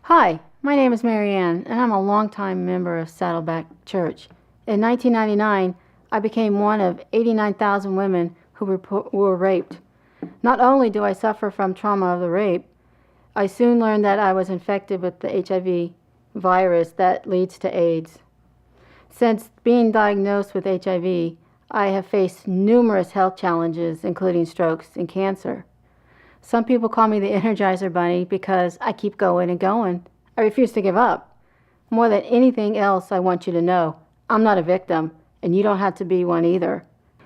Hi, my name is Maryann, and I'm a longtime member of Saddleback Church. In 1999, I became one of 89,000 women who were raped. Not only do I suffer from trauma of the rape, I soon learned that I was infected with the HIV virus that leads to AIDS. Since being diagnosed with HIV, I have faced numerous health challenges, including strokes and cancer. Some people call me the Energizer Bunny because I keep going and going. I refuse to give up. More than anything else, I want you to know, I'm not a victim, and you don't have to be one either.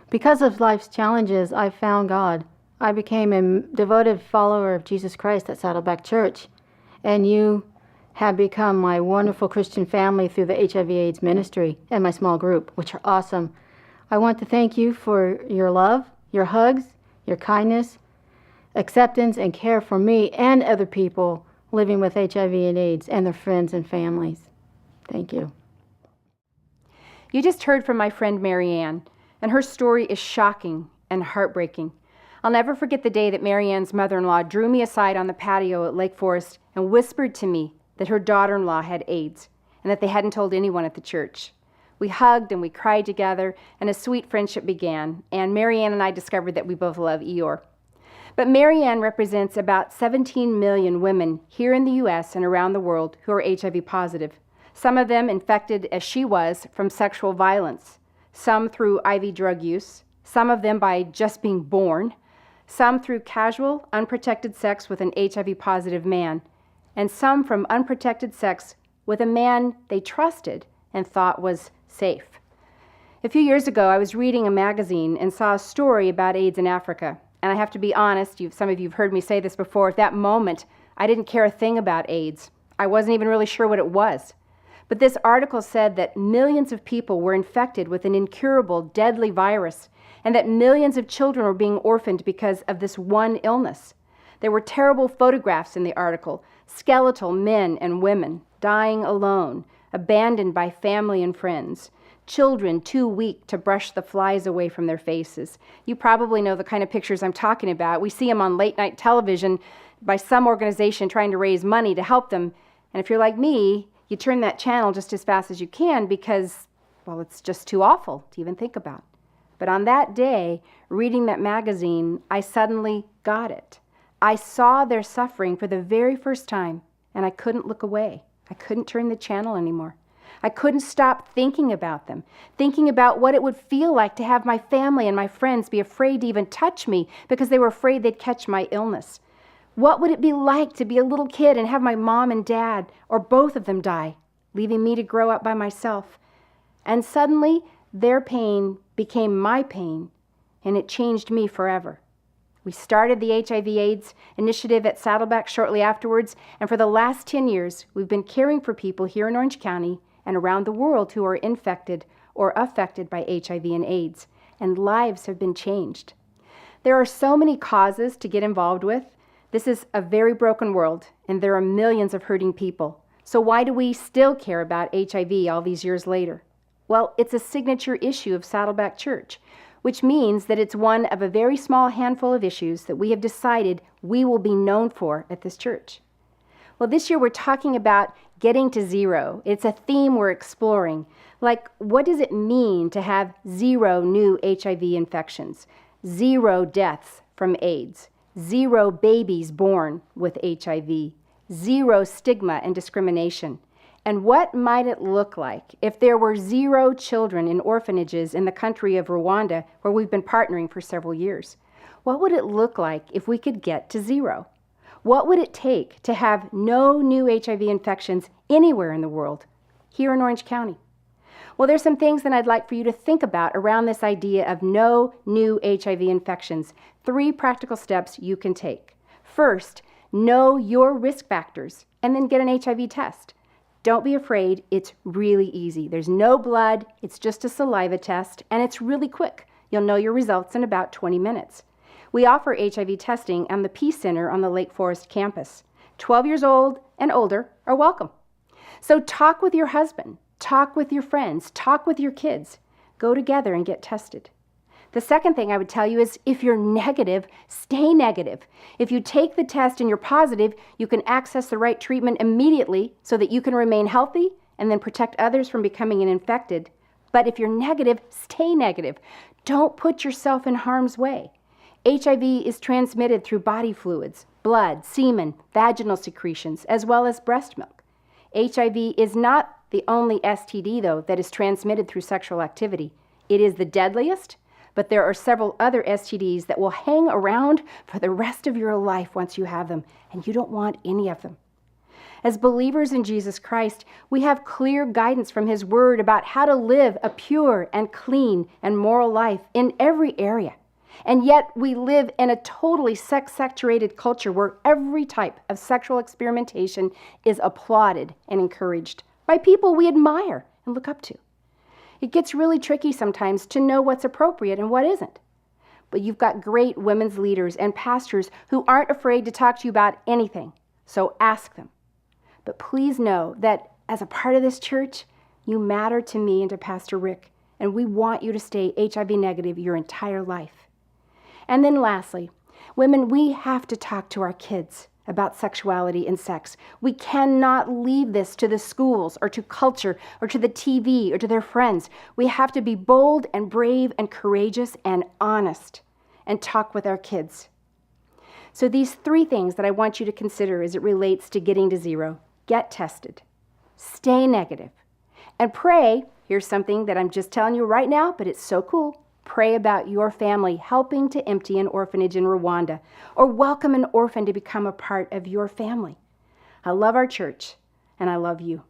Because of life's challenges, I found God. I became a devoted follower of Jesus Christ at Saddleback Church, and you have become my wonderful Christian family through the HIV/AIDS ministry and my small group, which are awesome. I want to thank you for your love, your hugs, your kindness, acceptance, and care for me and other people living with HIV and AIDS and their friends and families. Thank you. You just heard from my friend Maryann, and her story is shocking and heartbreaking. I'll never forget the day that Maryann's mother-in-law drew me aside on the patio at Lake Forest and whispered to me that her daughter-in-law had AIDS and that they hadn't told anyone at the church. We hugged and we cried together, and a sweet friendship began, and Maryann and I discovered that we both love Eeyore. But Maryann represents about 17 million women here in the U.S. and around the world who are HIV positive, some of them infected as she was from sexual violence, some through IV drug use, some of them by just being born, some through casual, unprotected sex with an HIV positive man, and some from unprotected sex with a man they trusted and thought was safe. A few years ago, I was reading a magazine and saw a story about AIDS in Africa. And I have to be honest, some of you have heard me say this before, at that moment, I didn't care a thing about AIDS. I wasn't even really sure what it was. But this article said that millions of people were infected with an incurable, deadly virus, and that millions of children were being orphaned because of this one illness. There were terrible photographs in the article, skeletal men and women, dying alone, abandoned by family and friends, children too weak to brush the flies away from their faces. You probably know the kind of pictures I'm talking about. We see them on late-night television by some organization trying to raise money to help them. And if you're like me, you turn that channel just as fast as you can because, well, it's just too awful to even think about. But on that day, reading that magazine, I suddenly got it. I saw their suffering for the very first time, and I couldn't look away. I couldn't turn the channel anymore. I couldn't stop thinking about them, thinking about what it would feel like to have my family and my friends be afraid to even touch me because they were afraid they'd catch my illness. What would it be like to be a little kid and have my mom and dad, or both of them, die, leaving me to grow up by myself? And suddenly, their pain became my pain, and it changed me forever. We started the HIV/AIDS initiative at Saddleback shortly afterwards, and for the last 10 years, we've been caring for people here in Orange County and around the world who are infected or affected by HIV and AIDS, and lives have been changed. There are so many causes to get involved with. This is a very broken world, and there are millions of hurting people. So why do we still care about HIV all these years later? Well, it's a signature issue of Saddleback Church, which means that it's one of a very small handful of issues that we have decided we will be known for at this church. Well, this year we're talking about getting to zero. It's a theme we're exploring. Like, what does it mean to have 0 new HIV infections, 0 deaths from AIDS, 0 babies born with HIV, 0 stigma and discrimination? And what might it look like if there were 0 children in orphanages in the country of Rwanda, where we've been partnering for several years? What would it look like if we could get to 0? What would it take to have no new HIV infections anywhere in the world, here in Orange County? Well, there's some things that I'd like for you to think about around this idea of no new HIV infections. 3 practical steps you can take. First, know your risk factors, and then get an HIV test. Don't be afraid, it's really easy. There's no blood, it's just a saliva test, and it's really quick. You'll know your results in about 20 minutes. We offer HIV testing at the Peace Center on the Lake Forest campus. 12 years old and older are welcome. So talk with your husband, talk with your friends, talk with your kids. Go together and get tested. The second thing I would tell you is if you're negative, stay negative. If you take the test and you're positive, you can access the right treatment immediately so that you can remain healthy and then protect others from becoming infected. But if you're negative, stay negative. Don't put yourself in harm's way. HIV is transmitted through body fluids, blood, semen, vaginal secretions, as well as breast milk. HIV is not the only STD, though, that is transmitted through sexual activity. It is the deadliest, but there are several other STDs that will hang around for the rest of your life once you have them, and you don't want any of them. As believers in Jesus Christ, we have clear guidance from His Word about how to live a pure and clean and moral life in every area. And yet we live in a totally sex-saturated culture where every type of sexual experimentation is applauded and encouraged by people we admire and look up to. It gets really tricky sometimes to know what's appropriate and what isn't. But you've got great women's leaders and pastors who aren't afraid to talk to you about anything, so ask them. But please know that as a part of this church, you matter to me and to Pastor Rick, and we want you to stay HIV negative your entire life. And then lastly, women, we have to talk to our kids about sexuality and sex. We cannot leave this to the schools or to culture or to the TV or to their friends. We have to be bold and brave and courageous and honest and talk with our kids. So these 3 things that I want you to consider as it relates to getting to zero. Get tested, stay negative, and pray. Here's something that I'm just telling you right now, but it's so cool. Pray about your family helping to empty an orphanage in Rwanda or welcome an orphan to become a part of your family. I love our church, and I love you.